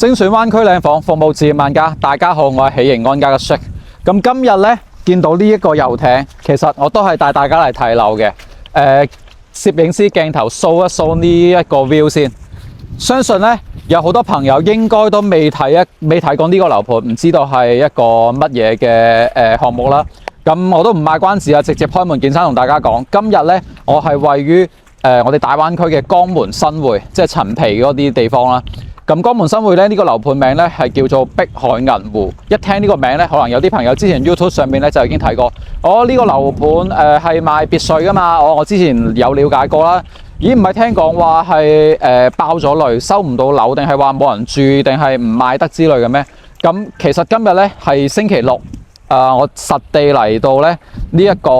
精選灣區靚房，服務自然萬家。大家好，我係喜盈安家嘅 Shake。咁今日咧見到呢一個遊艇，其實我都係帶大家嚟睇樓嘅。攝影師鏡頭 show 一 show 呢一個 view 先。相信咧有好多朋友應該都未睇過呢個樓盤，唔知道係一個乜嘢嘅項目啦。咁我都唔賣關子啊，直接開門見山同大家講。今日咧我係位於我哋大灣區嘅江門新會，即係陳皮嗰啲地方啦。咁江門新會咧呢個樓盤名咧係叫做碧海銀湖。一聽呢個名咧，可能有啲朋友之前 YouTube 上面咧就已經睇過。呢個樓盤係賣別墅噶嘛。我之前有了解過啦。咦，唔係聽講話係爆咗雷，收唔到樓，定係話冇人住，定係唔賣得之類嘅咩？咁其實今日咧係星期六。我實地嚟到咧呢一個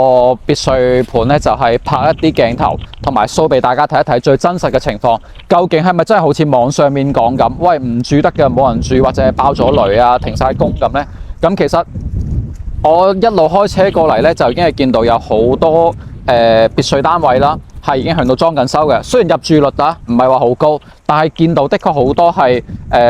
別墅盤咧，就係拍一啲鏡頭，同埋 show 俾大家睇一睇最真實嘅情況。究竟係咪真係好似網上面講咁？喂，唔住得嘅，冇人住，或者爆咗雷啊，停晒工咁咧？咁其實我一路開車過嚟咧，就已經係見到有好多別墅單位啦，係已經向到裝緊修嘅。雖然入住率唔係話好高，但係見到的確好多係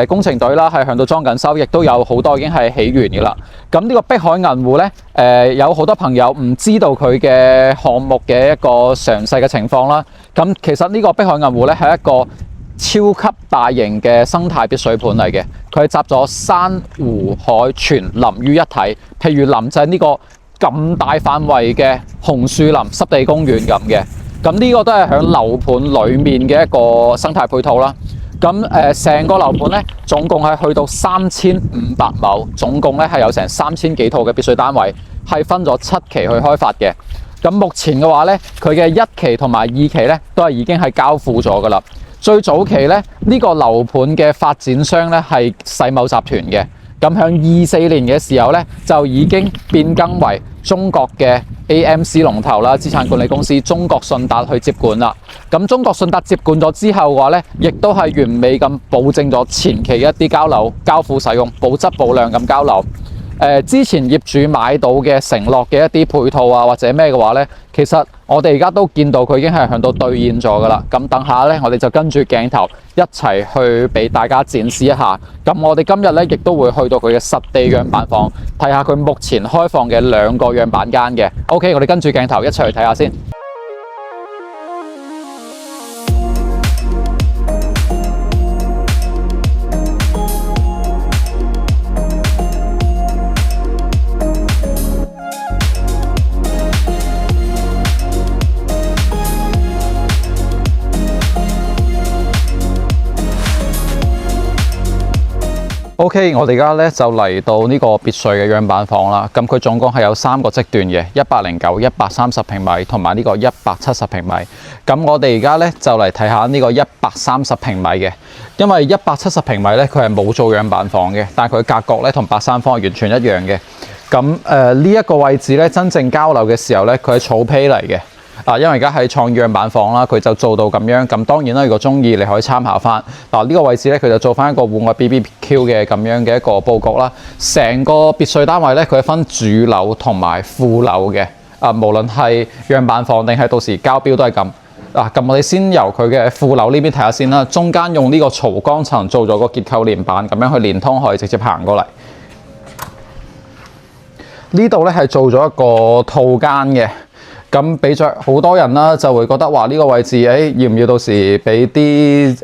工程隊啦，係向到裝緊修，亦都有好多已經係起完嘅啦。咁呢個碧海銀湖咧，有好多朋友唔知道佢嘅項目嘅一個詳細嘅情況啦。咁其實呢個碧海銀湖咧係一個超級大型嘅生態別墅盤嚟嘅，佢係集咗山湖海全林於一體。譬如林就係呢個咁大範圍嘅紅樹林濕地公園咁嘅。咁呢個都係喺樓盤裡面嘅一個生態配套啦。咁成個樓盤咧，總共係去到3500畝，總共咧係有成3000幾套嘅別墅單位，係分咗7期去開發嘅。咁目前嘅話咧，佢嘅1期同埋2期咧都係已經係交付咗噶啦。最早期咧，呢個樓盤嘅發展商咧係世茂集團嘅。咁喺24年嘅時候咧，就已經變更為中國嘅 AMC 龍頭啦，資產管理公司中國信達去接管啦。咁中國信達接管咗之後嘅話咧，亦都係完美咁保證咗前期一啲交付使用，保質保量咁交樓。之前業主買到嘅承諾嘅一啲配套啊，或者咩嘅話咧，其實我哋而家都見到佢已經係向到兌現咗噶啦。咁等下咧，我哋就跟住鏡頭一齊去俾大家展示一下。咁我哋今日咧亦都會去到佢嘅實地樣板房，睇下佢目前開放嘅2個樣板間嘅。OK， 我哋跟住鏡頭一齊去睇下先。OK， 我哋而家咧就嚟到呢個別墅嘅樣板房啦。咁佢總共係有3個積段嘅，109、130平米同埋呢個170平米。咁我哋而家咧就嚟睇下呢個130平米嘅，因為170平米咧佢係冇做樣板房嘅，但係佢格局咧同白山坊係完全一樣嘅。咁呢一個位置咧真正交樓嘅時候咧，佢係草坯嚟嘅。因為而家係創意樣板房啦，佢就做到咁樣。咁當然啦，如果中意，你可以參考翻。呢個位置咧，佢就做翻一個戶外 BBQ 嘅咁樣嘅一個佈局啦。成個別墅單位咧，佢係分主樓同埋副樓嘅。無論係樣板房定係到時交標都係咁。咁我哋先由佢嘅副樓呢邊睇下先啦。中間用呢個槽鋼層做咗個結構連板，咁樣去連通可以直接行過嚟。呢度咧係做咗一個套間嘅。咁俾咗好多人啦，就會覺得話呢個位置，要唔要到時俾啲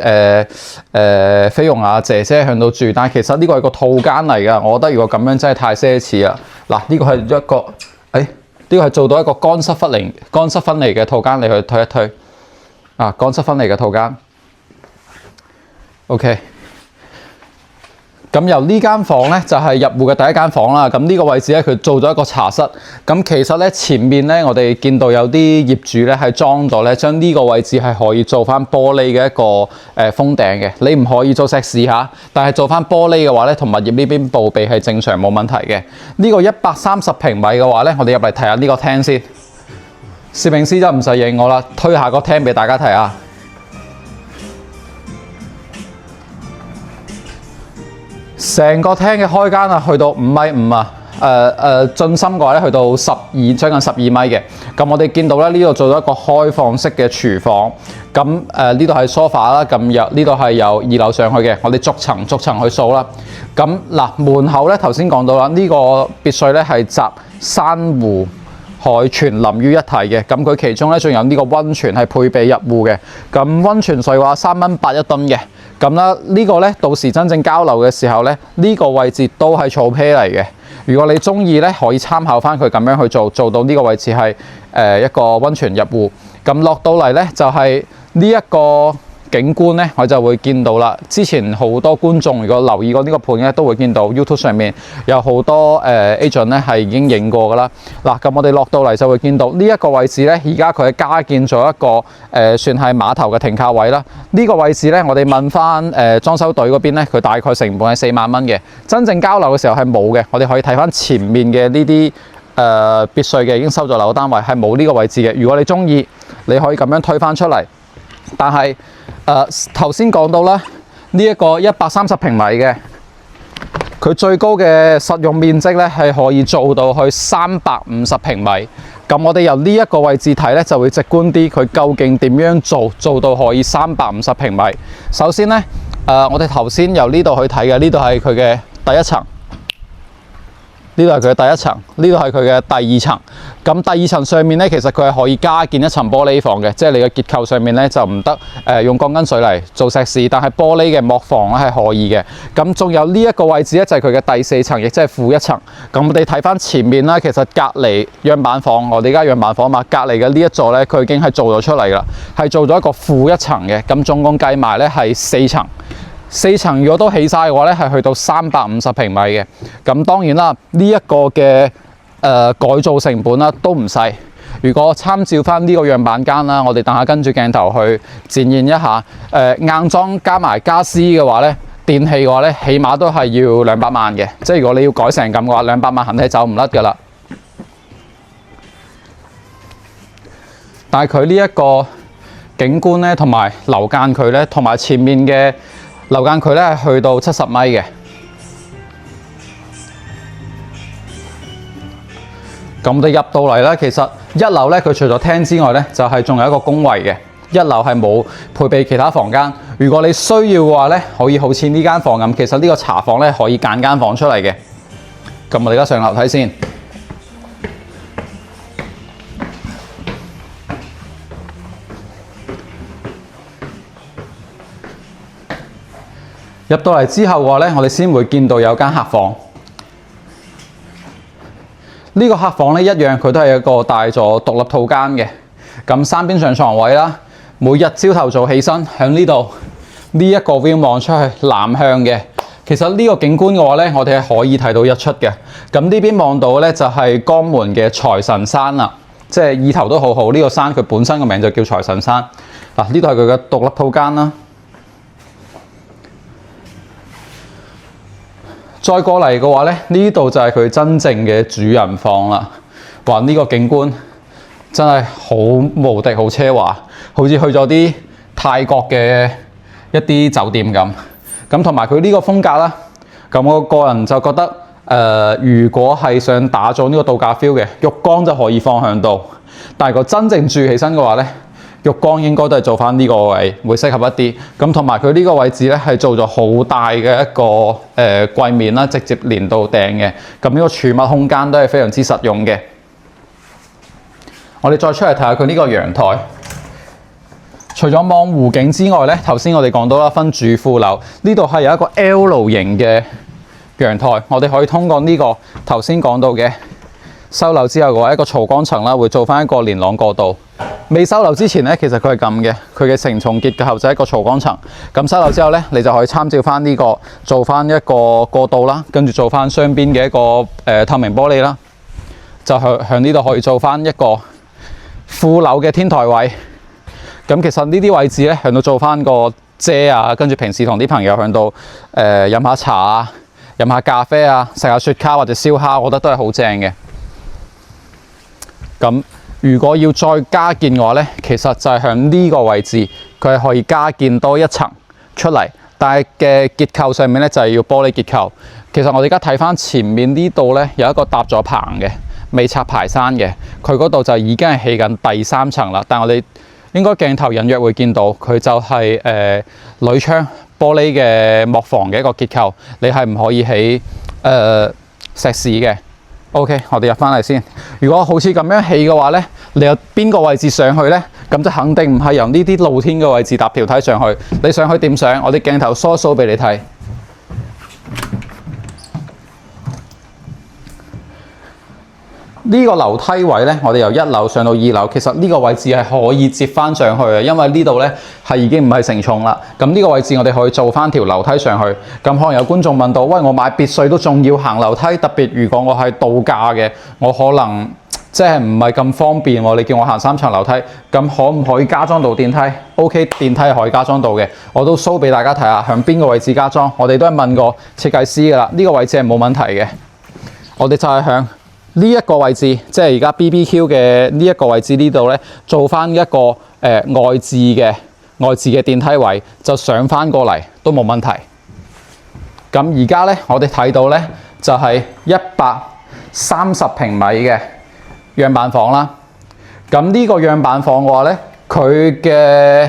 菲傭啊姐姐向度住？但係其實呢個係個套間嚟㗎，我覺得如果咁樣真係太奢侈啦。呢個係一個，呢個係做到一個乾濕分離嘅套間，你去推一推，乾濕分離嘅套間。OK。咁由呢間房咧就係入戶嘅第一間房啦。咁呢個位置咧佢做咗一個茶室。咁其實咧前面咧我哋見到有啲業主咧係裝咗咧，將呢個位置係可以做翻玻璃嘅一個封頂嘅。你唔可以做石屎嚇，但係做翻玻璃嘅話咧，同物業呢邊報備係正常冇問題嘅。呢個130平米嘅話咧，我哋入嚟睇下呢個廳先。攝影師就唔使影我啦，推下個廳俾大家睇下。成個廳嘅開間去到5.5米啊，進深嘅話咧去到將近12米嘅。咁我哋見到咧呢度做咗一個開放式嘅廚房。咁呢度係 sofa 啦，咁呢度係由2樓上去嘅。我哋逐層去掃啦。咁嗱，門口咧頭先講到啦，呢個別墅咧係集珊瑚海全淋於一體嘅。咁佢其中咧仲有呢個溫泉係配備入戶嘅。咁溫泉水嘅話3.81噸嘅。咁啦，呢個咧到時真正交樓嘅時候咧，呢個位置都係草皮嚟嘅。如果你中意咧，可以參考翻佢咁樣去做到呢個位置係一個溫泉入戶。咁落到嚟咧就係呢一個景觀咧，我就會見到啦。之前好多觀眾如果留意過呢個盤咧，都會見到 YouTube 上面有好多agent 咧係已經影過噶啦。嗱，咁我哋落到嚟就會見到呢一個位置咧，而家佢係加建咗一個算係碼頭嘅停靠位啦。呢個位置咧，我哋問翻裝修隊嗰邊咧，佢大概成本係4萬蚊嘅。真正交樓嘅時候係冇嘅。我哋可以睇翻前面嘅呢啲別墅嘅已經收咗樓單位係冇呢個位置嘅。如果你中意，你可以咁樣推翻出嚟。但係頭先講到啦，呢一個130平米嘅，佢最高嘅實用面積咧係可以做到去350平米。咁我哋由呢一個位置睇咧，就會直觀啲，佢究竟點樣做到可以350平米。首先咧，我哋頭先由呢度去睇嘅，呢度係佢嘅第一層。呢度係佢嘅第一層，呢度係佢嘅第二層。咁第二層上面咧，其實佢係可以加建一層玻璃房嘅，即係你嘅結構上面咧就唔得用鋼筋水泥做石屎，但係玻璃嘅幕房咧係可以嘅。咁仲有呢一個位置咧，就係佢嘅第4層，亦即係負1層。咁我哋睇翻前面啦，其實隔離樣板房，我哋而家樣板房嘛，隔離嘅呢一座咧，佢已經係做咗出嚟啦，係做咗一個負1層嘅。咁總共計埋咧係4層。4層如果都起晒嘅話咧，係去到350平米嘅。咁當然啦，呢一個嘅改造成本啦都唔細。如果參照翻呢個樣板間啦，我哋等下跟住鏡頭去展現一下。硬裝加埋家私嘅話咧，電器嘅話咧，起碼都係要200萬嘅。即係如果你要改成咁嘅話，200萬肯定走唔甩㗎啦。但係佢呢一個景觀咧，同埋樓間距咧，同埋前面嘅樓間距咧係去到70米嘅。咁我哋入到嚟咧，其實1樓咧佢除咗廳之外咧，就係仲有一個公衞嘅。1樓係冇配備其他房間。如果你需要嘅話咧，可以好似呢間房咁，其實呢個茶房咧可以揀間房出嚟嘅。咁我哋而家上樓睇先。入到嚟之後嘅話咧，我哋先會見到有間客房。呢個客房咧一樣，佢都係一個大座獨立套間嘅。咁3邊上床位啦，每日朝頭早起身喺呢度呢一個 view 望出去南向嘅。其實呢個景觀嘅話咧，我哋係可以睇到日出嘅。咁呢邊望到咧就係江門嘅財神山啦，即係意頭都好好。呢個山佢本身個名就叫財神山。嗱，呢度係佢嘅獨立套間啦。再過嚟嘅話咧，呢度就係佢真正嘅主人房啦。哇！呢個景觀真係好無敵，好奢華，好似去咗啲泰國嘅一啲酒店咁。咁同埋佢呢個風格啦，咁我個人就覺得如果係想打造呢個度假 feel 嘅，浴缸就可以放喺度。但係個真正住起身嘅話咧，浴缸應該都係做翻呢個位會適合一啲。咁同埋佢呢個位置咧係做咗好大嘅一個櫃面啦，直接連到頂嘅。咁呢個儲物空間都係非常之實用嘅。我哋再出嚟睇下佢呢個陽台。除咗望湖景之外咧，頭先我哋講到啦，分主副樓，呢度係有一個 L 型嘅陽台。我哋可以通過呢個頭先講到嘅收樓之後嘅話，一個槽光層啦，會做翻一個連廊過渡。未收樓之前咧，其實佢係咁嘅，佢嘅承重結構就係一個槽光層。咁收樓之後咧，你就可以參照翻呢個做翻一個過渡啦，跟住做翻雙邊嘅一個透明玻璃啦，就向呢度可以做翻一個副樓嘅天台位。咁其實呢啲位置咧，向到做翻個遮啊，跟住平時同啲朋友向到飲下茶啊、飲下咖啡啊、食下雪茄或者燒烤，我覺得都係好正嘅。咁如果要再加建嘅話咧，其實就係向呢個位置，佢係可以加建多一層出嚟，但係嘅結構上面咧就係要玻璃結構。其實我哋而家睇翻前面呢度咧，有一個搭咗棚嘅，未拆排山嘅，佢嗰度就已經係起緊第3層啦。但係我哋應該鏡頭隱約會見到，佢就係鋁窗玻璃嘅幕房嘅一個結構，你係唔可以起石屎嘅。OK， 我哋入翻嚟先。如果好似咁樣起嘅話咧，你有邊個位置上去咧？咁就肯定唔係由呢啲露天嘅位置搭條梯上去。你上去點上？我哋鏡頭梳一梳俾你睇。呢個樓梯位咧，我哋由1樓上到2樓，其實呢個位置係可以接翻上去嘅，因為呢度咧係已經唔係承重啦。咁呢個位置我哋可以做翻條樓梯上去。咁可能有觀眾問到：喂，我買別墅都仲要行樓梯，特別如果我係度假嘅，我可能即係唔係咁方便喎。你叫我行3層樓梯，咁可唔可以加裝到電梯 ？OK， 電梯係可以加裝到嘅。我都 show 俾大家睇下，向邊個位置加裝。我哋都係問過設計師㗎啦，呢個位置係冇問題嘅。我哋就係向呢一個位置，即係而家 BBQ 嘅呢一個位置呢度咧，做翻一個外置嘅電梯位，就上翻過嚟都冇問題。咁而家咧，我哋睇到咧就係130平米嘅樣板房啦。咁呢個樣板房嘅話咧，佢嘅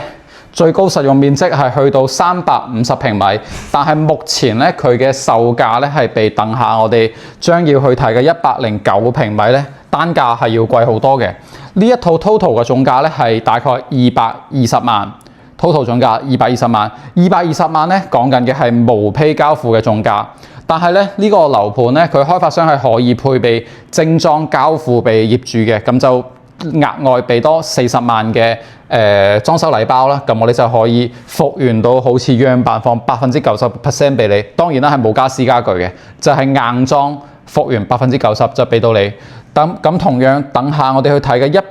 最高實用面積係去到350平米，但係目前咧佢嘅售價咧係比等下我哋將要去睇嘅109平米咧單價係要貴好多嘅。呢一套 total 嘅總價咧係大概220萬 ，total 總價220萬，220萬咧講緊嘅係無坯交付嘅總價。但係咧呢個樓盤咧，佢開發商係可以配備精裝交付俾業主嘅，咁就額外俾多40萬嘅裝修禮包啦，咁我哋就可以復原到好似樣板房90% 俾你。當然啦，係冇家私家具嘅，就係硬裝復原90%就俾到你。咁同樣等下我哋去睇嘅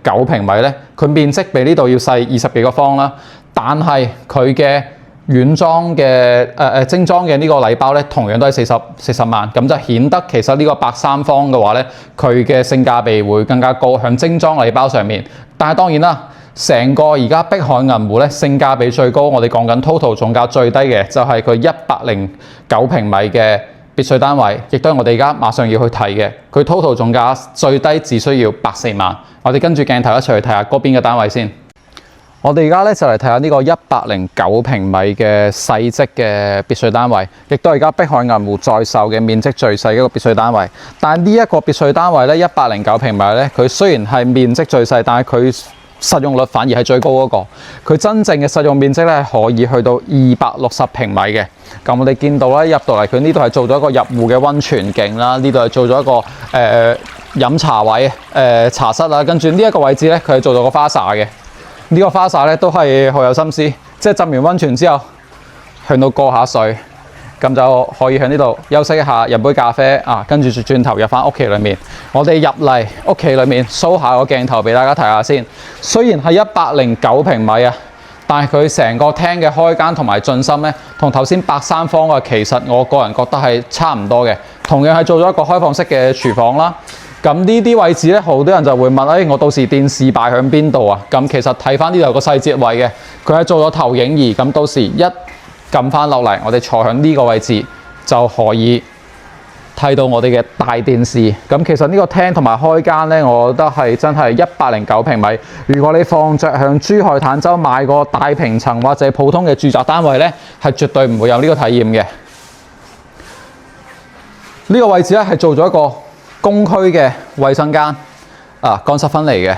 109平米咧，佢面積比呢度要細20幾個方啦，但係佢嘅軟裝嘅精裝嘅呢個禮包咧，同樣都係40萬，咁就顯得其實呢個白三方嘅話咧，佢嘅性價比會更加高喺精裝禮包上面。但係當然啦，成個而家碧海銀湖咧性價比最高，我哋講緊 total 總價最低嘅就係佢109平米嘅別墅單位，亦都係我哋而家馬上要去睇嘅。佢 total 總價最低只需要104萬。我哋跟住鏡頭一齊去睇下嗰邊嘅單位先。我哋而家咧就嚟睇下呢個109平米嘅細則嘅別墅單位，亦都係而家碧海銀湖在售嘅面積最細嘅一個別墅單位。但係呢一個別墅單位咧109平米咧，佢雖然係面積最細，但係佢實用率反而係最高嗰個。佢真正嘅實用面積咧可以去到260平米嘅。咁我哋見到咧入到嚟，佢呢度係做咗一個入戶嘅溫泉景啦，呢度係做咗一個飲茶位茶室啦，跟住呢一個位置咧佢係做咗個花灑嘅。呢個花灑咧都係好有心思，即係浸完溫泉之後，去到過下水，咁就可以喺呢度休息一下，飲杯咖啡啊，跟住轉頭入翻屋企裏面。我哋入嚟屋企裏面 show 下個鏡頭俾大家睇下先。雖然係109平米啊，但係佢成個廳嘅開間同埋進深咧，同頭先白三方嘅其實我個人覺得係差唔多嘅。同樣係做咗一個開放式嘅廚房啦。咁呢啲位置咧，好多人就會問：我到時電視擺喺邊度啊？咁其實睇翻呢度有個細節位嘅，佢係做咗投影儀，咁到時一撳翻落嚟，我哋坐喺呢個位置就可以睇到我哋嘅大電視。咁其實呢個廳同埋開間咧，我覺得係真係109平米。如果你放着向珠海坦洲買個大平層或者普通嘅住宅單位咧，係絕對唔會有呢個體驗嘅。呢個位置咧係做咗一個公區嘅衛生間啊，乾濕分離嘅。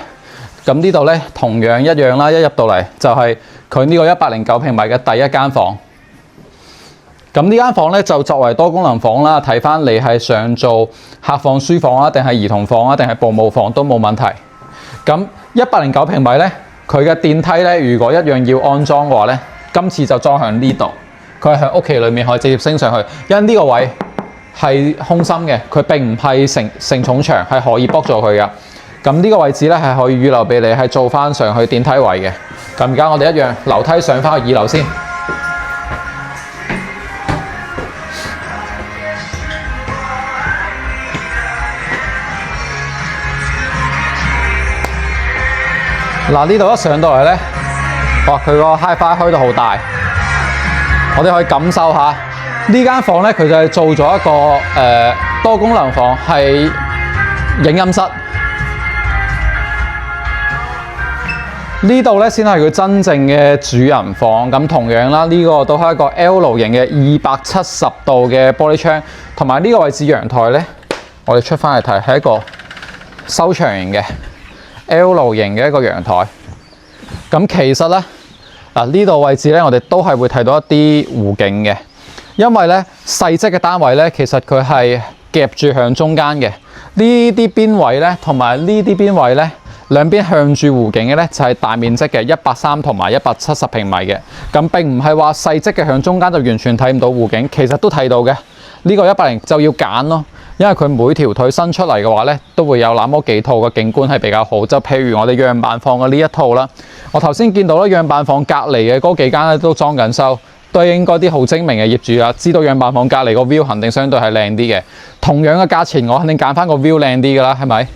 咁呢度咧同樣一樣啦，一入到嚟就係佢呢個109平米嘅第一間房。咁呢間房咧就作為多功能房啦，睇翻你係想做客房、書房啊，定係兒童房啊，定係保姆房都冇問題。咁109平米咧，佢嘅電梯咧，如果一樣要安裝嘅話咧，今次就裝喺呢度，佢係喺屋企裏面可以直接升上去，因呢個位係空心嘅，佢並唔係承重牆，係可以駁咗佢嘅。咁呢個位置咧係可以預留俾你係做翻上去電梯位嘅。咁而家我哋一樣樓梯上翻去2樓先。嗱，呢度一上到嚟咧，哇！佢個 HiFi 開到好大，我哋可以感受下。呢間房咧，佢就係做咗一個多功能房，係影音室。呢度咧先係佢真正嘅主人房，咁同樣啦，呢個都係一個 L 型嘅270度嘅玻璃窗，同埋呢個位置陽台咧，我哋出翻嚟睇係一個收長型嘅 L 型嘅一個陽台。咁其實咧呢度位置咧，我哋都係會睇到一啲湖景嘅，因為咧細則嘅單位咧，其實佢係夾住向中間嘅，呢啲邊位咧，同埋呢啲邊位咧。兩邊向住湖景嘅咧就係大面積嘅130同埋170平米嘅，咁並唔係話細積嘅向中間就完全睇唔到湖景，其實都睇到嘅。呢個180就要揀咯，因為佢每條腿伸出嚟嘅話咧，都會有那麼幾套嘅景觀係比較好。就譬如我哋樣板房嘅呢一套啦，我頭先見到咧樣板房隔離嘅嗰幾間咧都裝緊修，都係應該啲好精明嘅業主啦，知道樣板房隔離個 view 肯定相對係靚啲嘅。同樣嘅價錢，我肯定揀翻個 view 靚啲㗎啦，係咪？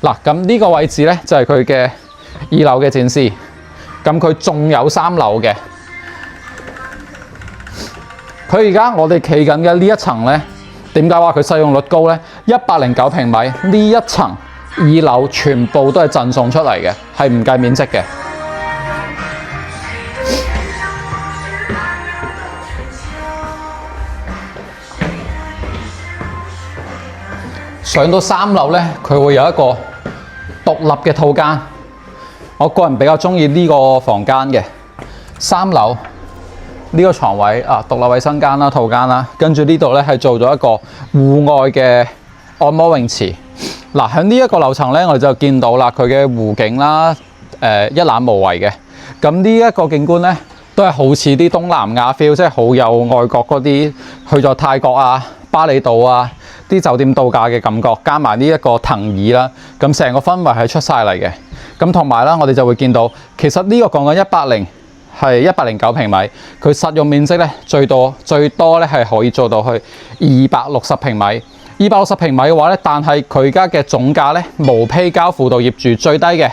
嗱，咁呢個位置咧就係佢嘅2樓嘅展示，咁佢仲有3樓嘅。佢而家我哋企緊嘅呢一層咧，點解話佢使用率高咧？109平米呢一層2樓全部都係贈送出嚟嘅，係唔計面積嘅。上到3樓咧，佢會有一個獨立嘅套間，我個人比較中意呢個房間嘅。3樓呢個床位獨立衛生間啦、套間啦，跟住呢度咧係做咗一個戶外嘅按摩泳池。嗱，喺呢一個樓層咧，我哋就見到啦，佢嘅湖景啦，一覽無遺嘅。咁呢一個景觀咧，都係好似啲東南亞 feel， 即係好有外國嗰啲去咗泰國啊、巴厘島啊啲酒店度假嘅感覺，加埋呢一個藤椅啦，咁成個氛圍係出晒嚟嘅。咁同埋啦，我哋就會見到，其實呢個講緊180係109平米，佢實用面積咧最多咧係可以做到去260平米。260平米嘅話咧，但係佢而家嘅總價咧無批交輔導業主最低嘅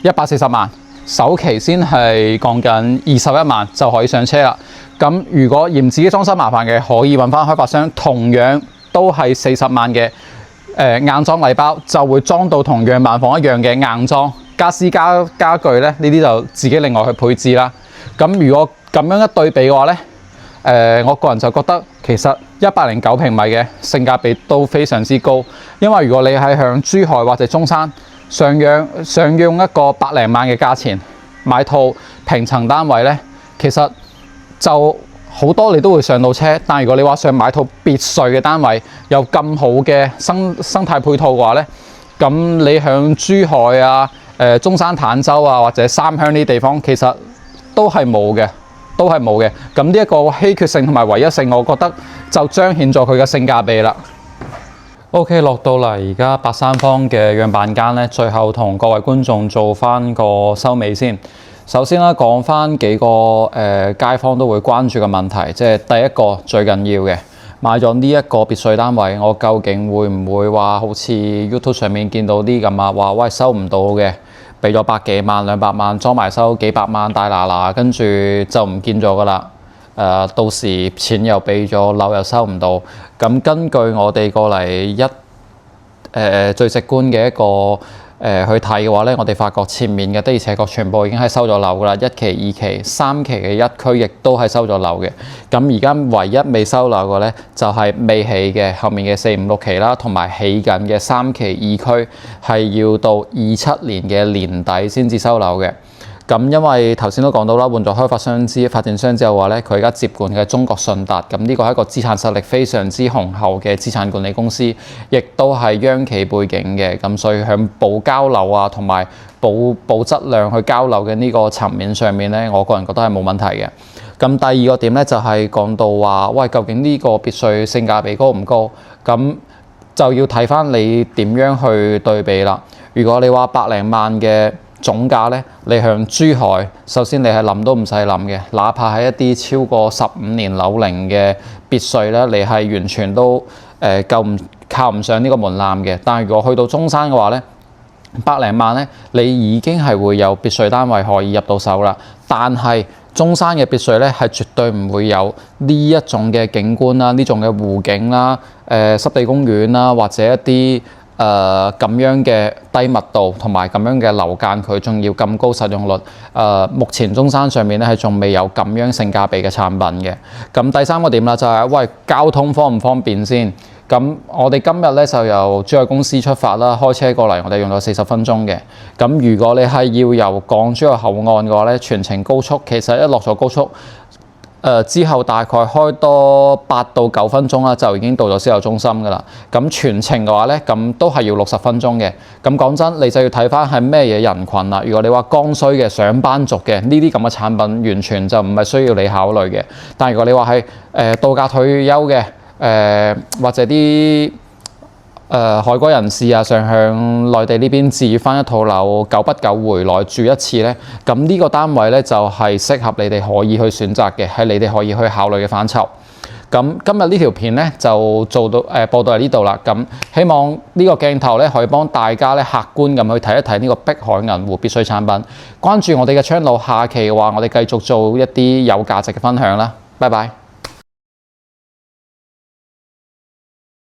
140萬，首期先係講緊21萬就可以上車啦。咁如果嫌自己裝修麻煩嘅，可以揾翻開發商，同樣都係40萬嘅硬裝禮包，就會裝到同樣板房一樣嘅硬裝家私家具咧，呢啲就自己另外去配置啦。咁如果咁樣一對比嘅話咧，我個人就覺得其實109平米嘅性價比都非常之高，因為如果你係向珠海或者中山上用一個百零萬嘅價錢買套平層單位咧，其實就好多你都會上到車。但如果你話想買套別墅嘅單位，有咁好嘅生態配套嘅話咧，咁你響珠海啊、中山坦洲啊或者三鄉呢啲地方，其實都係冇嘅。咁呢一個稀缺性同埋唯一性，我覺得就彰顯咗佢嘅性價比啦。OK， 落到嚟而家83方嘅樣板間咧，最後同各位觀眾做翻個收尾先。首先啦，講翻幾個街坊都會關注嘅問題，即係第一個最緊要嘅，買咗呢一個別墅單位，我究竟會唔會話好似 YouTube 上面見到啲咁啊？話喂收唔到嘅，俾咗百幾萬、200萬裝埋收幾百萬大嗱，跟住就唔見咗噶啦。到時錢又俾咗，樓又收唔到。咁根據我哋過嚟最直觀嘅一個去睇嘅話咧，我哋發覺前面嘅的而且確全部已經係收咗樓噶啦，1期、2期、3期嘅一區亦都係收咗樓嘅。咁而家唯一未收樓嘅咧，就係未起嘅後面嘅4、5、6期啦，同埋起緊嘅3期2區係要到27年嘅年底先至收樓嘅。咁因為頭先都講到啦，換咗開發展商之後話咧，佢而家接管嘅中國信達，咁呢個係一個資產實力非常之雄厚嘅資產管理公司，亦都係央企背景嘅，咁所以喺保交樓啊同埋保質量去交樓嘅呢個層面上面咧，我個人覺得係冇問題嘅。咁第二個點咧就係講到話，喂，究竟呢個別墅性價比高唔高？咁就要睇翻你點樣去對比啦。如果你話百零萬嘅總價咧，你向珠海，首先你係諗都唔使諗嘅，哪怕係一啲超過15年樓齡嘅別墅咧，你係完全都靠唔上呢個門檻嘅。但係如果去到中山嘅話咧，百零萬咧，你已經係會有別墅單位可以入到手啦。但係中山嘅別墅咧，係絕對唔會有呢一種嘅景觀啦，呢種嘅湖景啦、濕地公園啦，或者一啲咁樣嘅低密度同埋咁樣嘅樓間，佢仲要咁高實用率。目前中山上面咧係仲未有咁樣性價比嘅產品嘅。咁第三個點啦，就係喂，交通方唔方便先？咁我哋今日咧就由珠海公司出發啦，開車過嚟，我哋用咗40分鐘嘅。咁如果你係要由港珠澳口岸嘅話咧，全程高速，其實一落咗高速，之後大概開多8到9分鐘啦，就已經到咗銷售中心噶啦。咁全程嘅話咧，咁都係要60分鐘嘅。咁講真，你就要睇翻係咩嘢人群啦。如果你話剛需嘅、上班族嘅呢啲咁嘅產品，完全就唔係需要你考慮嘅。但如果你話係度假退休嘅，或者啲海歸人士啊，想向內地呢邊置業翻一套樓，久不久回來住一次咧，咁呢個單位咧就係適合你哋可以去選擇嘅，係你哋可以去考慮嘅範疇。咁今日呢條片咧就做到播到嚟呢度啦。咁希望呢個鏡頭咧可以幫大家咧客觀咁去睇一睇呢個碧海銀湖必需產品。關注我哋嘅 channel，下期嘅話我哋繼續做一啲有價值嘅分享啦。拜拜。